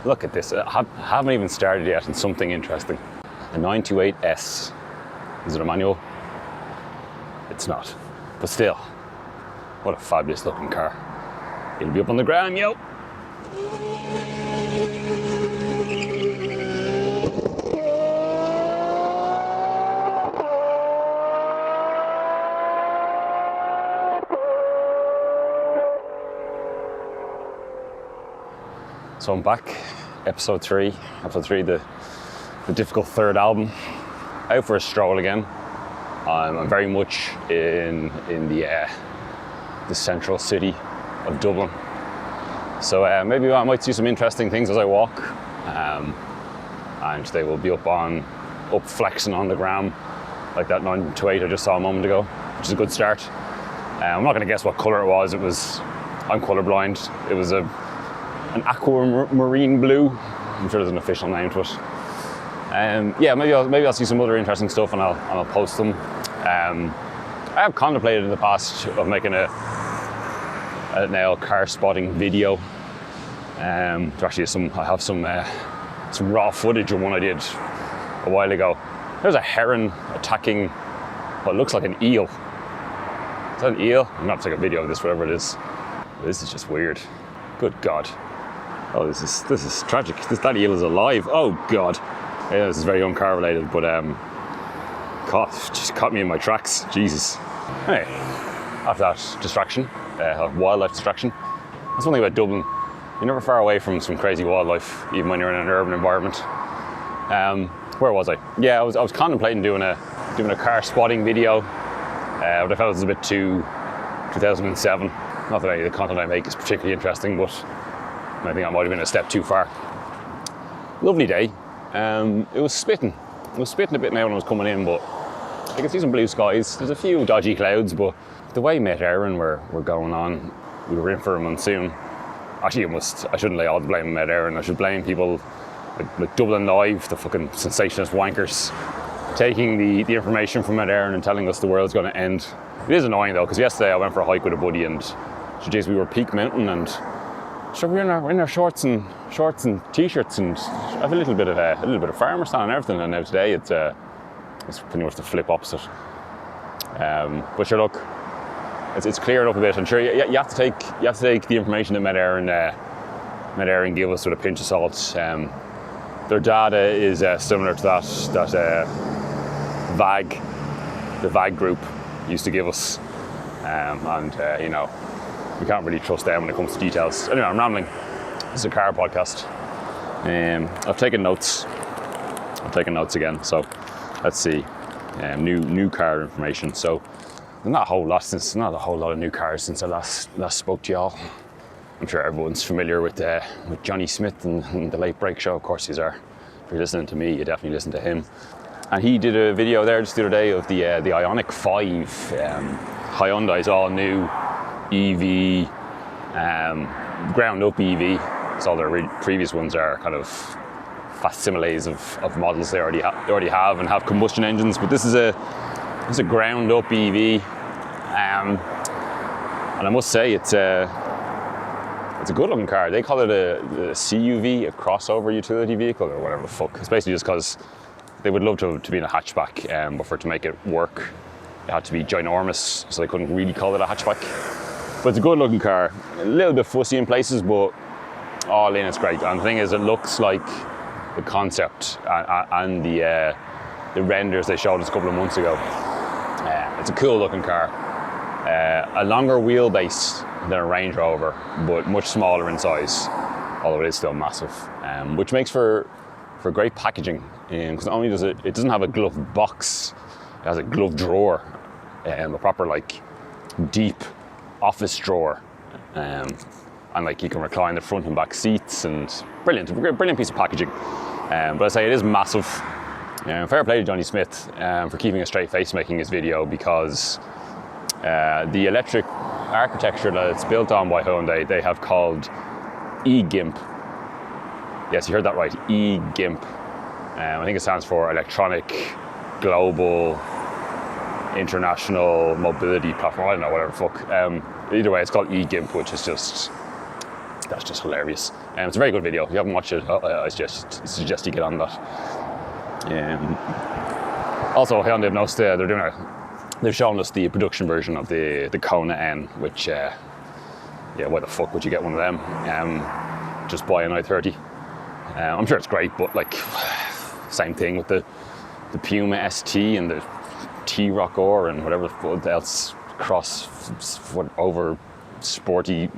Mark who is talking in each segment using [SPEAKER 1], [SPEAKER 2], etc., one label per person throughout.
[SPEAKER 1] Look at this. I haven't even started yet, and something interesting. A 928S. Is it a manual? It's not. But still, what a fabulous looking car. It'll be up on the gram, yo. So I'm back, episode 3, the difficult third album. Out for a stroll again. I'm very much in the central city of Dublin. So maybe I might see some interesting things as I walk. And they will be up flexing on the gram, like that 928 I just saw a moment ago, which is a good start. I'm not gonna guess what color it was. I'm colorblind. It was an aquamarine blue. I'm sure there's an official name to it. Maybe I'll see some other interesting stuff and I'll post them. I have contemplated in the past of making a now car spotting video. I have some raw footage of one I did a while ago. There's a heron attacking what looks like an eel. Is that an eel? I'm gonna have to take a video of this, whatever it is. This is just weird. Good God. Oh, this is tragic. That eel is alive. Oh God. Yeah, this is very un-car related, but just caught me in my tracks. Jesus. Anyway, after that distraction, wildlife distraction. That's one thing about Dublin. You're never far away from some crazy wildlife, even when you're in an urban environment. Where was I? Yeah, I was contemplating doing a car spotting video, but I felt it was a bit too 2007. Not that any of the content I make is particularly interesting, but I think I might have been a step too far. Lovely day. It was spitting. It was spitting a bit now when I was coming in, but I can see some blue skies. There's a few dodgy clouds, but the way Heron were going on, we were in for a monsoon. Actually, I shouldn't lay all the blame on Heron. I should blame people like Dublin Live, the fucking sensationalist wankers, taking the information from Heron and telling us the world's going to end. It is annoying though, because yesterday I went for a hike with a buddy and we were Peak Mountain and so we're in our shorts and t-shirts and I have a little bit of farmer stand and everything, and now today it's pretty much the flip opposite. But sure, look, it's cleared up a bit. I'm sure you have to take the information that Heron give us with a pinch of salt. Their data is similar to that the VAG group used to give us, we can't really trust them when it comes to details. Anyway, I'm rambling. This is a car podcast. I've taken notes. Again. So let's see. New car information. So there's not a whole lot of new cars since I last spoke to y'all. I'm sure everyone's familiar with Johnny Smith and the Late Break Show. Of course, you are. If you're listening to me, you definitely listen to him. And he did a video there just the other day of the Ioniq 5, Hyundai's all new EV, ground up EV. So all their previous ones are kind of facsimiles of models they already have and have combustion engines. But this is a ground up EV, and I must say it's a good looking car. They call it a CUV, a crossover utility vehicle or whatever the fuck. It's basically just because they would love to be in a hatchback, but for it to make it work, it had to be ginormous, so they couldn't really call it a hatchback. But it's a good looking car, a little bit fussy in places, but all in it's great. And the thing is, it looks like the concept and the renders they showed us a couple of months ago. It's a cool looking car. A longer wheelbase than a Range Rover, but much smaller in size, although it is still massive, which makes for great packaging. Because not only does it doesn't have a glove box, it has a glove drawer, a proper like deep office drawer, and like you can recline the front and back seats, and brilliant piece of packaging. But I say it is massive. Fair play to Johnny Smith for keeping a straight face making his video, because the electric architecture that it's built on by Hyundai, they have called eGIMP. Yes, you heard that right, eGIMP. I think it stands for Electronic Global International Mobility Platform. I don't know, whatever the fuck. Either way, it's called eGIMP, which is just That's just hilarious. It's a very good video. If you haven't watched it, I suggest you get on that. Also, they've noticed they've shown us the production version of the Kona N, which, why the fuck would you get one of them? Just buy an i30. I'm sure it's great, but like, same thing with the Puma ST and the T-Rock R and whatever else over sporty.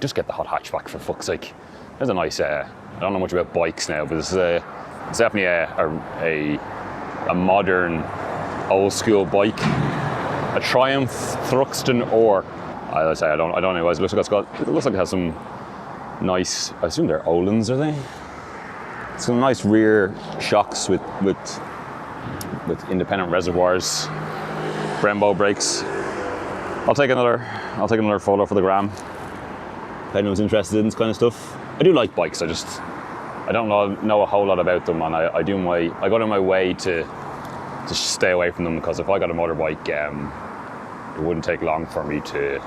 [SPEAKER 1] Just get the hot hatchback for fuck's sake. There's a nice, I don't know much about bikes now, but it's definitely a modern, old school bike. A Triumph Thruxton Or. I don't know what it looks like. It looks like it has some nice, I assume they're Öhlins, are they? Some nice rear shocks with independent reservoirs, Brembo brakes. I'll take another photo for the gram. If anyone's interested in this kind of stuff. I do like bikes. I don't know a whole lot about them, and I go out of my way to stay away from them, because if I got a motorbike, it wouldn't take long for me to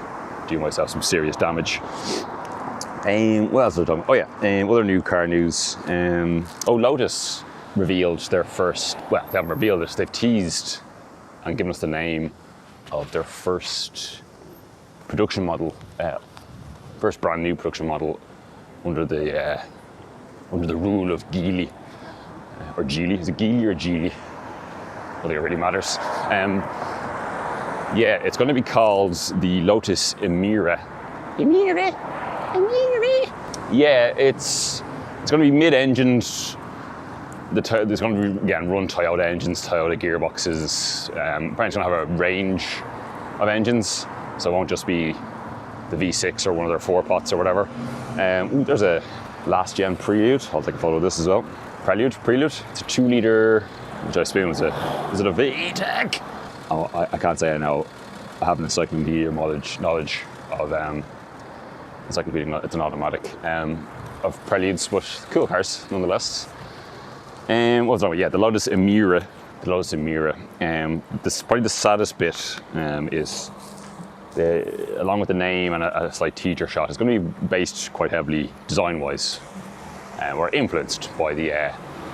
[SPEAKER 1] do myself some serious damage. What else are we talking about? Oh yeah, other new car news. Lotus revealed their first, well, they haven't revealed it, they've teased and given us the name of their first production model, first brand new production model under the rule of Geely, or Geely. Is it Geely or Geely? I don't think it really matters. It's going to be called the Lotus Emira. Emira. Yeah, it's going to be mid-engined. There's going to be, again, run Toyota engines, Toyota gearboxes. Apparently it's going to have a range of engines, so it won't just be the V6 or one of their 4-pots or whatever. There's a last gen Prelude. I'll take a photo of this as well. Prelude. It's a 2-litre, which I assume is it a VTEC? Oh, I can't say I know. I have an encyclopedia knowledge of encyclopedia. It's an automatic of Preludes, but cool cars nonetheless. The Lotus Emira. Probably the saddest bit is, along with the name and a slight teaser shot, it's going to be based quite heavily design-wise, or influenced by the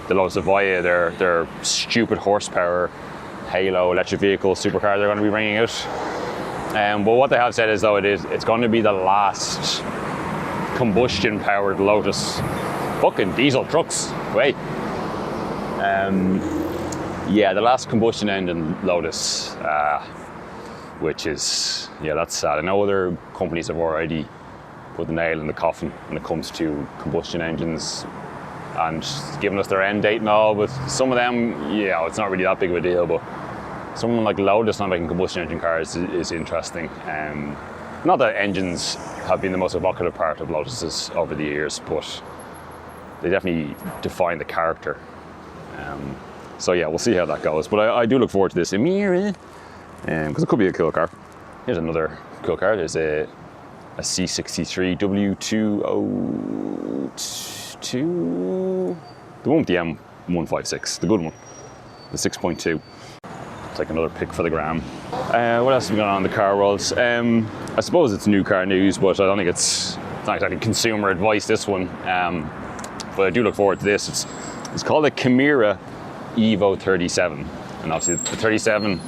[SPEAKER 1] Lotus Evija, their stupid horsepower Halo electric vehicle supercar they're going to be bringing out. But what they have said is, though, it's going to be the last combustion-powered Lotus. Fucking diesel trucks, wait. The last combustion engine Lotus, which is, that's sad. I know other companies have already put the nail in the coffin when it comes to combustion engines and given us their end date and all, but some of them, it's not really that big of a deal, but someone like Lotus not making combustion engine cars is interesting. Not that engines have been the most evocative part of Lotuses over the years, but they definitely define the character. We'll see how that goes. But I do look forward to this Emira, because it could be a cool car. Here's another cool car. There's a C63 W202, the one with the M156, the good one, the 6.2. Take another pic for the gram. What else have we got on the car world? I suppose it's new car news, but I don't think it's not exactly consumer advice, this one. But I do look forward to this. It's called a Chimera Evo 37, and obviously the 37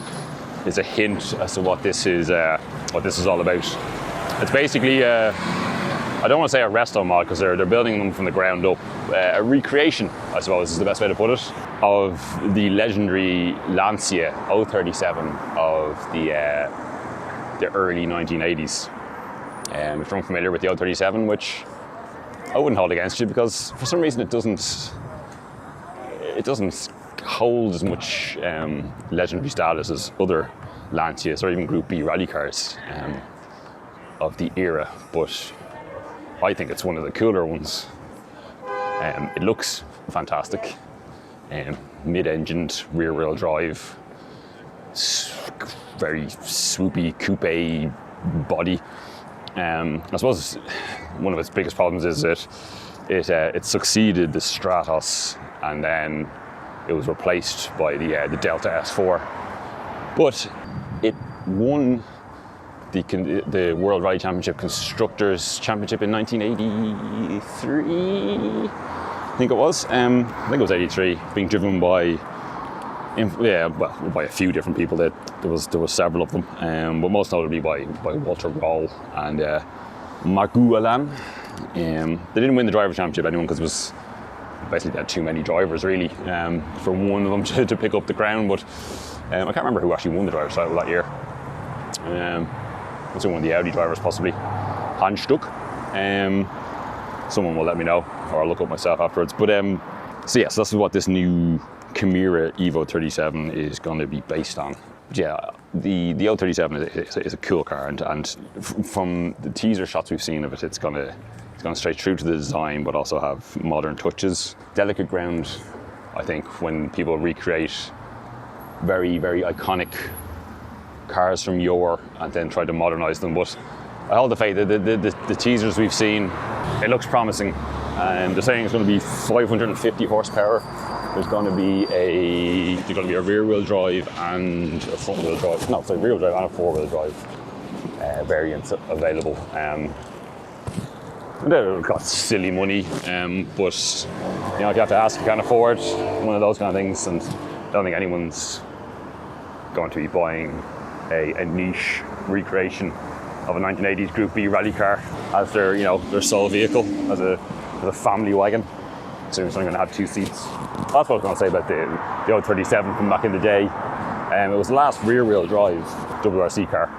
[SPEAKER 1] is a hint as to what this is all about. It's basically I don't want to say a resto mod, because they're building them from the ground up. A recreation, I suppose, is the best way to put it, of the legendary Lancia 037 of the early 1980s. If you're unfamiliar with the 037, which I wouldn't hold against you, because for some reason it doesn't hold as much legendary status as other Lancias or even Group B rally cars of the era, but I think it's one of the cooler ones. It looks fantastic. Mid-engined, rear-wheel drive, very swoopy coupe body. I suppose one of its biggest problems is that it succeeded the Stratos, and then it was replaced by the Delta S4. But it won the World Rally Championship Constructors Championship in 1983. I think it was. I think it was 83. Being driven by by a few different people. There was several of them, but most notably by Walter Roll and Margot Alain. They didn't win the driver championship anyway because it was basically they had too many drivers really for one of them to pick up the crown. But I can't remember who actually won the driver's title that year. It was one of the Audi drivers, possibly Hans Stuck. Someone will let me know, or I'll look up myself afterwards. But so this is what this new Chimera Evo 37 is going to be based on. But yeah, the L37 is a cool car, and from the teaser shots we've seen of it, it's going to stay true to the design, but also have modern touches. Delicate ground, I think, when people recreate very, very iconic cars from yore and then try to modernise them. But I hold the faith that the teasers we've seen, it looks promising. They're saying it's going to be 550 horsepower. There's going to be a rear-wheel drive and a front-wheel drive. No, sorry, rear-wheel drive and a four-wheel drive variants available. They've got silly money, but if you have to ask, you can't afford one of those kind of things, and I don't think anyone's going to be buying a niche recreation of a 1980s Group B rally car as their sole vehicle, as a family wagon. So it's only going to have two seats. That's what I was going to say about the old 37 from back in the day. It was the last rear-wheel drive WRC car.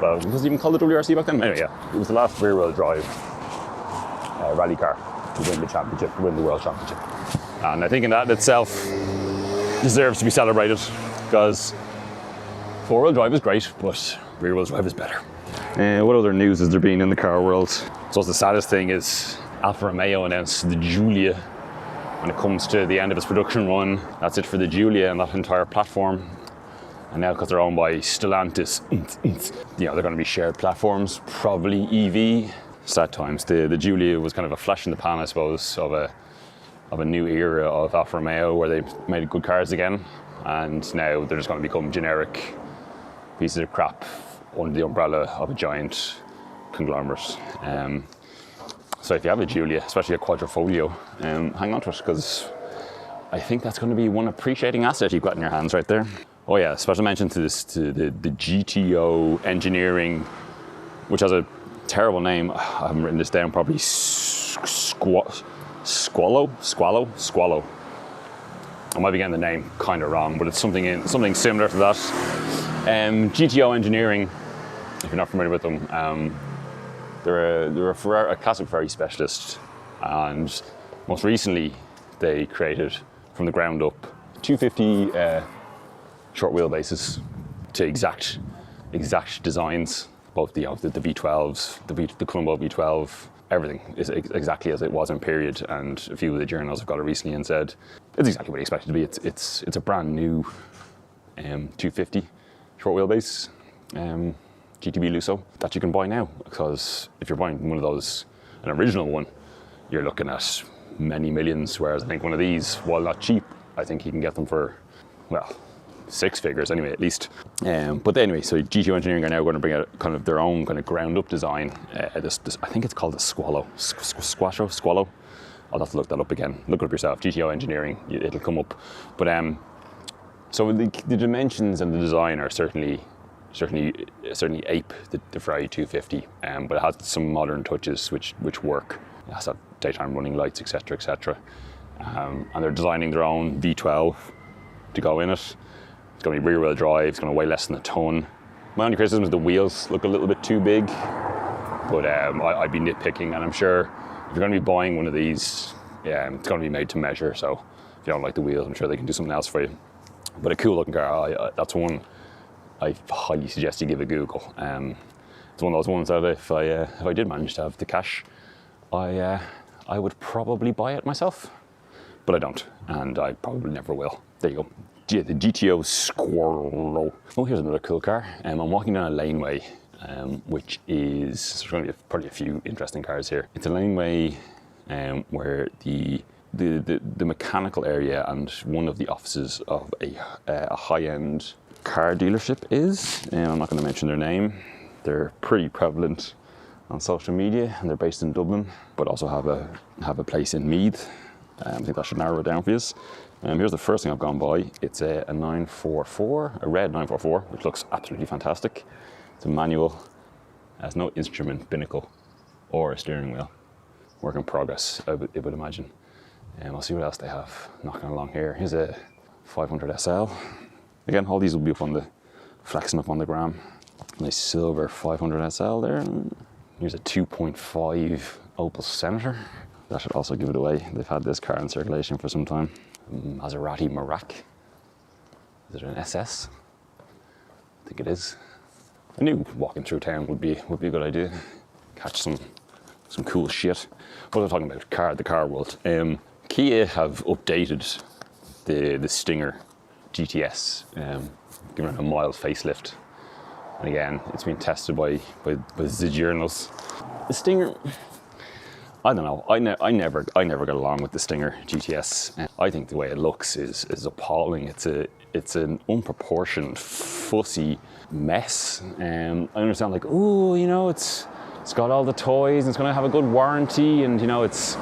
[SPEAKER 1] Well, was it even called the WRC back then? Anyway, yeah, it was the last rear-wheel drive rally car to win the championship, to win the world championship. And I think in that in itself deserves to be celebrated, because four-wheel drive is great, but rear-wheel drive is better. What other news has there been in the car world? So the saddest thing is Alfa Romeo announced the Giulia. When it comes to the end of its production run, that's it for the Giulia and that entire platform. And now, because they're owned by Stellantis, they're going to be shared platforms, probably EV. Sad times. The Giulia was kind of a flash in the pan, I suppose, of a new era of Alfa Romeo, where they made good cars again, and now they're just going to become generic pieces of crap under the umbrella of a giant conglomerate. So if you have a Giulia, especially a Quadrifoglio, hang on to it, because I think that's going to be one appreciating asset you've got in your hands right there. Oh yeah, special mention to the Gto Engineering, which has a terrible name. I haven't written this down properly. Squallow. I might be getting the name kind of wrong, but it's something similar to that. Gto Engineering, if you're not familiar with them, they're a classic Ferrari specialist, and most recently they created from the ground up 250 short wheelbases to exact designs. Both the V12s, the Colombo V12, everything is exactly as it was in period. And a few of the journals have got it recently and said it's exactly what you expect it to be. It's a brand new 250 short wheelbase GTB Lusso that you can buy now. Because if you're buying one of those, an original one, you're looking at many millions. Whereas I think one of these, while not cheap, I think you can get them for, well, six figures anyway, at least. But anyway, so Gto Engineering are now going to bring out kind of their own kind of ground up design. This I think it's called the Squallow. Squallow. I'll have to look that up again. Look it up yourself. Gto Engineering, it'll come up. But so the dimensions and the design are certainly ape the Ferrari 250. But it has some modern touches which work. It has that daytime running lights, etc. And they're designing their own V12 to go in it. It's going to be rear-wheel drive. It's going to weigh less than a ton. My only criticism is the wheels look a little bit too big, but I'd be nitpicking, and I'm sure if you're going to be buying one of these, it's going to be made to measure. So if you don't like the wheels, I'm sure they can do something else for you. But a cool-looking car. That's one I highly suggest you give a Google. It's one of those ones that if I did manage to have the cash, I would probably buy it myself, but I don't, and I probably never will. There you go. The Gto Squallow. Oh, here's another cool car. I'm walking down a laneway, which is, there's going to be probably a few interesting cars here. It's a laneway where the mechanical area and one of the offices of a high-end car dealership is. I'm not going to mention their name. They're pretty prevalent on social media, and they're based in Dublin, but also have a place in Meath. I think that should narrow it down for you. Here's the first thing I've gone by. It's a 944, a red 944, which looks absolutely fantastic. It's a manual, has no instrument binnacle or a steering wheel. Work in progress, I would imagine. I'll see what else they have knocking along here. Here's a 500 SL. Again, all these will be flexing up on the gram. Nice silver 500 SL there. Here's a 2.5 Opel Senator. That should also give it away. They've had this car in circulation for some time. Maserati Merak. Is it an SS? I think it is. I knew walking through town would be a good idea. Catch some cool shit. What was I talking about? The car world. Kia have updated the Stinger GTS, given it a mild facelift. And again, it's been tested by the journals. The Stinger, I don't know. I never got along with the Stinger GTS. I think the way it looks is appalling. It's an unproportioned, fussy mess. I understand, like, oh, you know, it's got all the toys, and it's going to have a good warranty, and it's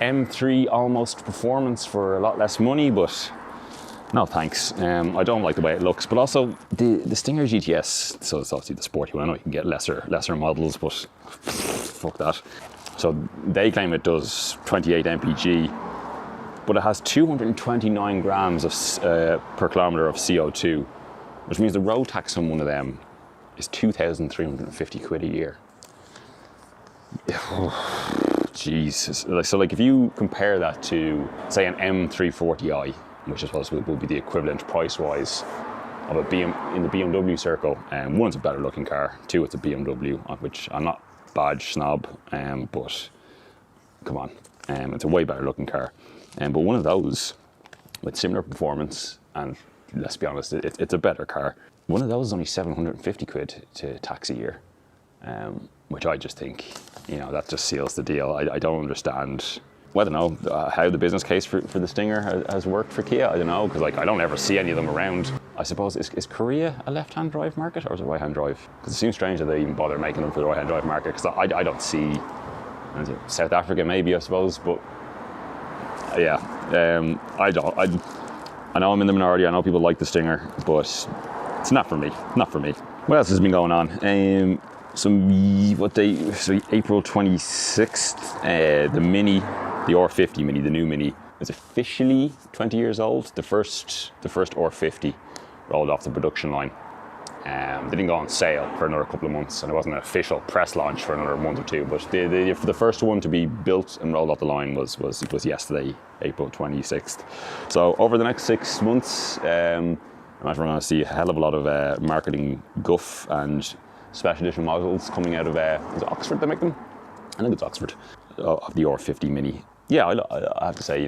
[SPEAKER 1] M3 almost performance for a lot less money, but no thanks. I don't like the way it looks, but also the Stinger GTS, so it's obviously the sporty one. I know you can get lesser models, but fuck that. So they claim it does 28 mpg, but it has 229 grams per kilometre of CO2, which means the road tax on one of them is 2,350 quid a year. Jesus. So like if you compare that to, say, an M340i, which I suppose will be the equivalent price-wise of in the BMW circle, one, it's a better looking car, two, it's a BMW, of which I'm not badge snob, but come on, it's a way better looking car. But one of those with similar performance, and let's be honest, it's a better car, one of those is only 750 quid to tax a year, which I just think, that just seals the deal. I don't understand. Well, I don't know how the business case for the Stinger has worked for Kia. I don't know, because I don't ever see any of them around. I suppose, is Korea a left-hand drive market, or is it right-hand drive? Because it seems strange that they even bother making them for the right-hand drive market, because I don't see, South Africa maybe, I suppose, but yeah, I know I'm in the minority. I know people like the Stinger, but it's not for me. What else has been going on? April 26th, the Mini, the R50 Mini, the new Mini, is officially 20 years old. The first R50 rolled off the production line. They didn't go on sale for another couple of months, and it wasn't an official press launch for another month or two. But the first one to be built and rolled off the line was yesterday, April 26th. So over the next 6 months, I'm actually going to see a hell of a lot of marketing guff and special edition models coming out of is it Oxford they make them? I think it's Oxford, of the R50 Mini. Yeah, I have to say,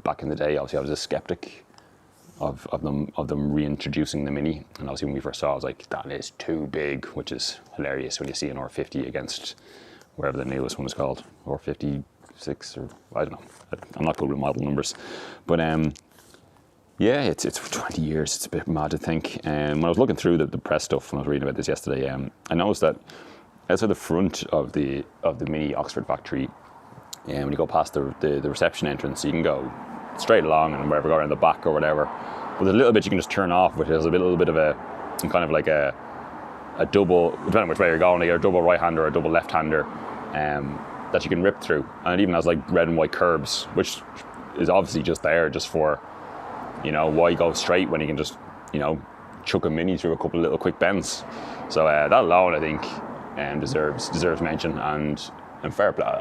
[SPEAKER 1] back in the day, obviously I was a skeptic of them reintroducing the Mini, and obviously when we first saw it, I was like, that is too big, which is hilarious when you see an R50 against wherever the newest one is called, R56, or I don't know. I'm not good with model numbers, but yeah, it's for 20 years. It's a bit mad to think. When I was looking through the press stuff, when I was reading about this yesterday, I noticed that outside the front of the Mini Oxford factory, when you go past the reception entrance, you can go straight along and wherever, go around the back or whatever. But there's a little bit you can just turn off, which is a little bit of a kind of like a double, depending on which way you're going, either a double right-hander or a double left-hander, that you can rip through. And it even has like red and white curbs, which is obviously just there just for, why go straight when you can just, chuck a Mini through a couple of little quick bends. So that alone, I think, deserves mention, and fair play.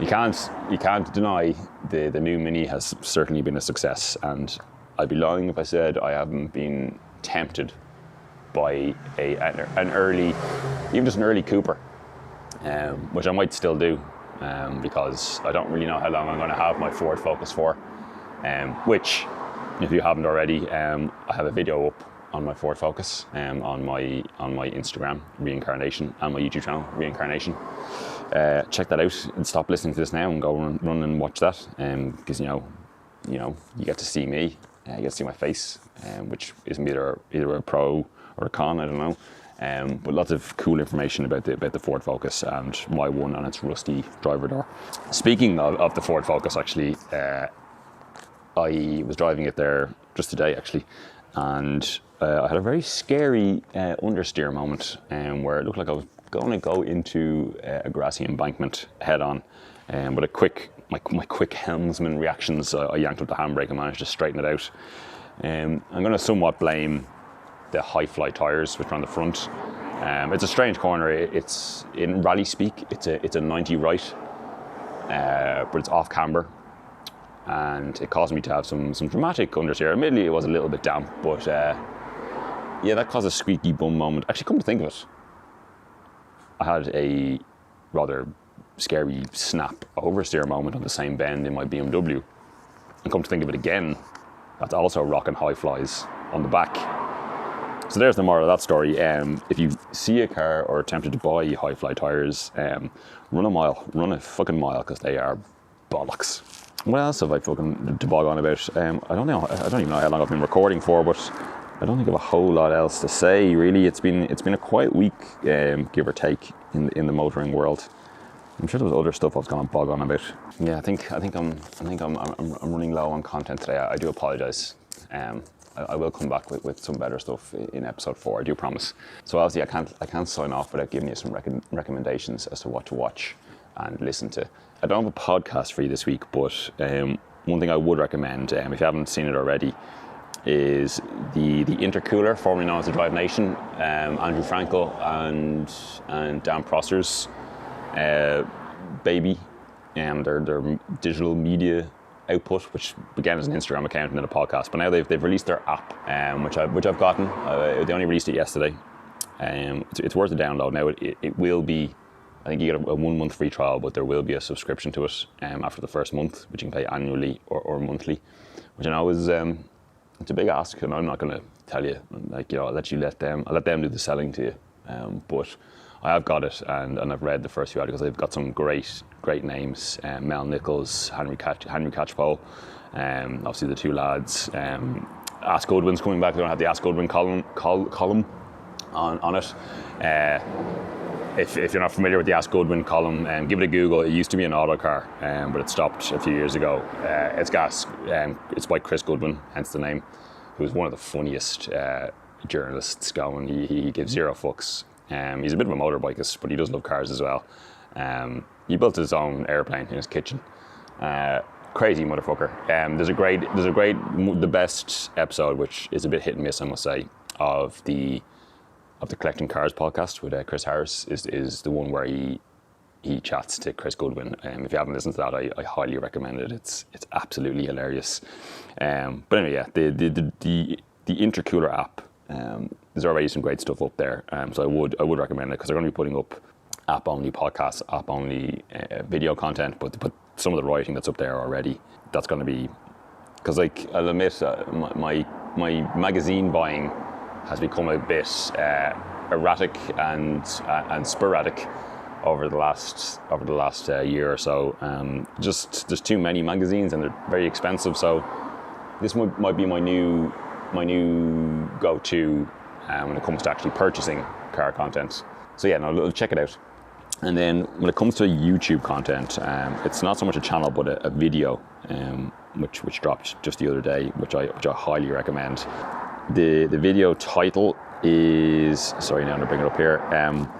[SPEAKER 1] You can't deny the new Mini has certainly been a success, and I'd be lying if I said I haven't been tempted by an early Cooper, which I might still do, because I don't really know how long I'm going to have my Ford Focus for, which, if you haven't already, I have a video up on my Ford Focus, on my Instagram, Reincarnation, and my YouTube channel, Reincarnation. Check that out and stop listening to this now and go run and watch that, because you get to see me, you get to see my face, which isn't either a pro or a con, I don't know. But lots of cool information about the Ford Focus and why one and its rusty driver door. Speaking of the Ford Focus, actually, I was driving it there just today, actually, and I had a very scary understeer moment where it looked like I was going to go into a grassy embankment head on. But my quick helmsman reactions, I yanked up the handbrake and managed to straighten it out. I'm going to somewhat blame the high fly tyres which are on the front. It's a strange corner. It's in rally speak. It's a 90 right, but it's off camber, and it caused me to have some dramatic understeer. Admittedly, it was a little bit damp, but yeah, that caused a squeaky bum moment. Actually, come to think of it, I had a rather scary snap oversteer moment on the same bend in my BMW. And come to think of it again, that's also rocking high flies on the back. So there's the moral of that story. If you see a car or are tempted to buy high fly tyres, run a fucking mile, because they are bollocks. What else have I fucking to bog on about? I don't even know how long I've been recording for, but I don't think I have a whole lot else to say, really. It's been a quiet week, give or take, in the motoring world. I'm sure there was other stuff I was going to bog on about. Yeah, I think I'm running low on content today. I do apologise. I will come back with some better stuff in episode 4. I do promise. So obviously I can't sign off without giving you some recommendations as to what to watch and listen to. I don't have a podcast for you this week, but one thing I would recommend, if you haven't seen it already, is the intercooler, formerly known as the Drive Nation, Andrew Frankel and Dan Prosser's baby, their digital media output, which began as an Instagram account and then a podcast, but now they've released their app, which I've gotten. They only released it yesterday. It's worth a download. Now it will be, I think you get a 1 month free trial, but there will be a subscription to it after the first month, which you can pay annually or monthly, which I know is it's a big ask, and I'm not going to tell you, I'll let them do the selling to you, but I have got it, and I've read the first few articles. They've got some great names, Mel Nichols, Henry Catchpole, obviously the two lads. Ask Goodwin's coming back. They don't have the Ask Goodwin column on it. If you're not familiar with the Ask Goodwin column, give it a Google. It used to be an autocar, but it stopped a few years ago. It's by Chris Goodwin, hence the name, who's one of the funniest journalists going. He gives zero fucks. He's a bit of a motorbikeist, but he does love cars as well. He built his own airplane in his kitchen. Crazy motherfucker. The best episode, which is a bit hit and miss, I must say, of the Collecting Cars podcast with Chris Harris, is the one where he chats to Chris Goodwin. If you haven't listened to that, I highly recommend it. It's absolutely hilarious. But anyway, yeah, the intercooler app. There's already some great stuff up there, so I would recommend it, because they're going to be putting up app-only podcasts, app-only video content, but some of the writing that's up there already, that's going to be, because I'll admit, my magazine buying has become a bit erratic and sporadic over the last year or so. Just there's too many magazines and they're very expensive, so this might be my new go-to when it comes to actually purchasing car content. So yeah, no, check it out. And then when it comes to YouTube content, it's not so much a channel but a video, which dropped just the other day, which I highly recommend. The video title is, sorry, now I'm gonna bring it up here.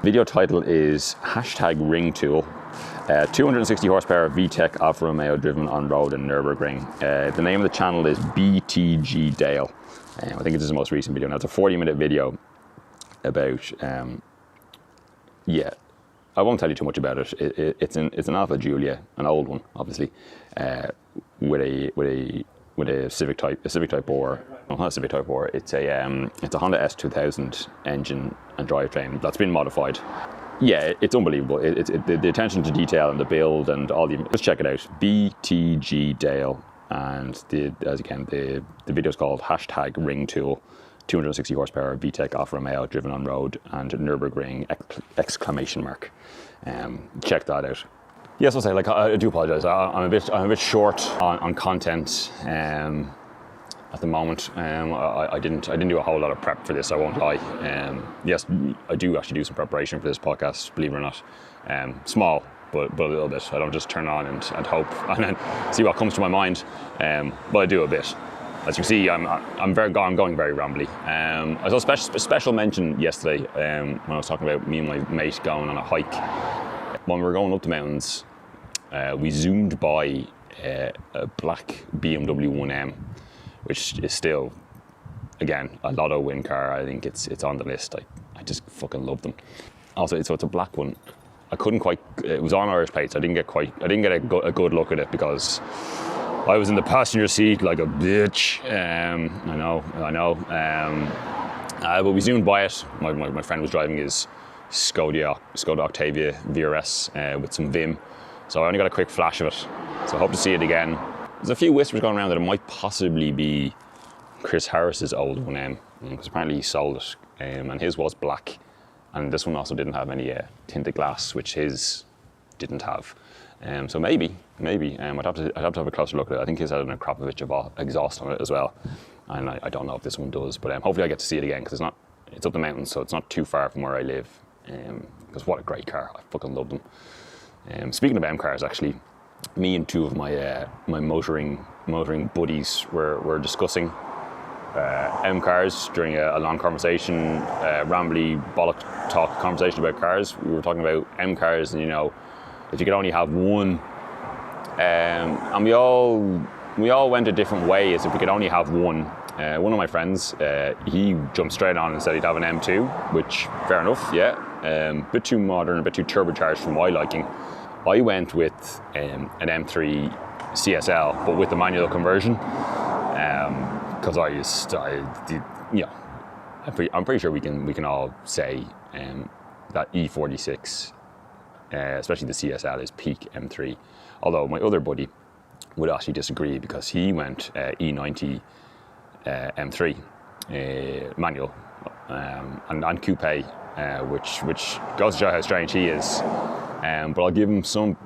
[SPEAKER 1] Video title is #RingTool. 260 horsepower VTEC Alfa Romeo driven on road in Nürburgring. The name of the channel is BTG Dale. I think it's his most recent video. Now it's a 40-minute video about, I won't tell you too much about it. It's an Alfa Giulia, an old one, obviously, with a Civic Type 4. Well, not a Civic Type 4. It's a Honda S2000 engine and drivetrain that's been modified. Yeah, it's unbelievable. The attention to detail and the build and all the. Just check it out. BTG Dale, and the video is called #RingTool. 260 horsepower VTEC Alfa Romeo driven on road and Nürburgring ! Check that out. Yes, I do apologise. I'm a bit short on content. at the moment. I didn't do a whole lot of prep for this, I won't lie. Yes, I do actually do some preparation for this podcast, believe it or not. Small, but a little bit. I don't just turn on and hope and then see what comes to my mind. But I do a bit. As you can see, I'm going very rambly. I saw a special mention yesterday when I was talking about me and my mate going on a hike. When we were going up the mountains, we zoomed by a black BMW 1M, which is still, again, a lotto win car. I think it's on the list. I just fucking love them. Also, it's a black one. I couldn't quite. It was on Irish plates. I didn't get a good look at it because I was in the passenger seat like a bitch. I know. But we zoomed by it. My friend was driving his Skoda Octavia VRS with some Vim. So I only got a quick flash of it. So I hope to see it again. There's a few whispers going around that it might possibly be Chris Harris's old 1M, because apparently he sold it, and his was black. And this one also didn't have any tinted glass, which his didn't have. So maybe I'd have to have a closer look at it. I think his had an Akrapovic exhaust on it as well, and I don't know if this one does. But hopefully I get to see it again, because it's up the mountains, so it's not too far from where I live. Because what a great car! I fucking love them. Speaking of M cars, actually, me and two of my motoring buddies were discussing M cars during a long conversation, rambly bollock talk conversation about cars. We were talking about M cars, and if you could only have one, and we all went a different way as if we could only have one. One of my friends, he jumped straight on and said he'd have an M2, which fair enough, yeah. A bit too modern, a bit too turbocharged for my liking. I went with an M3 CSL, but with the manual conversion, because I'm pretty sure we can all say that E46, especially the CSL, is peak M3. Although my other buddy would actually disagree, because he went E90 M3 manual and coupe, which goes to show how strange he is. But I'll give him some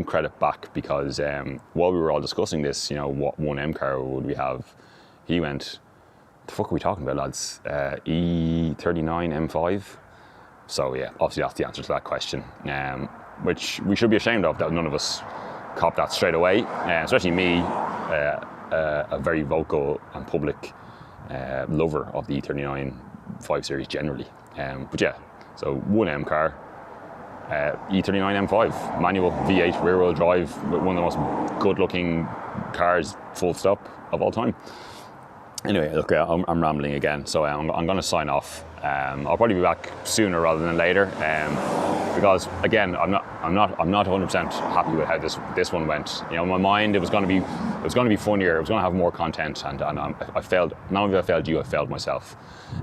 [SPEAKER 1] credit back, because while we were all discussing this, what one M car would we have, he went, what the fuck are we talking about, lads? E39 M5. So yeah, obviously that's the answer to that question, which we should be ashamed of, that none of us copped that straight away, especially me, a very vocal and public lover of the E39 5 Series generally. But yeah, so one M car, E39 M5, manual V8 rear wheel drive, with one of the most good looking cars, full stop, of all time. Anyway, look, I'm rambling again, so I'm going to sign off. I'll probably be back sooner rather than later, because again, I'm not 100% happy with how this one went. In my mind, it was going to be funnier. It was going to have more content, and I failed. Not only have I failed you, I failed myself.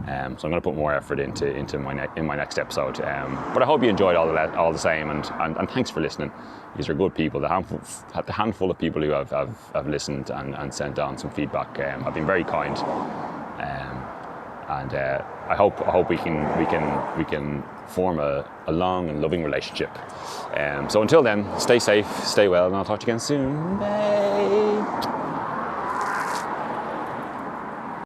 [SPEAKER 1] So I'm going to put more effort into my next episode. But I hope you enjoyed all the same, and thanks for listening. These are good people. The handful of people who have listened and sent on some feedback have been very kind. And I hope we can form a long and loving relationship. So until then, stay safe, stay well, and I'll talk to you again soon. Bye.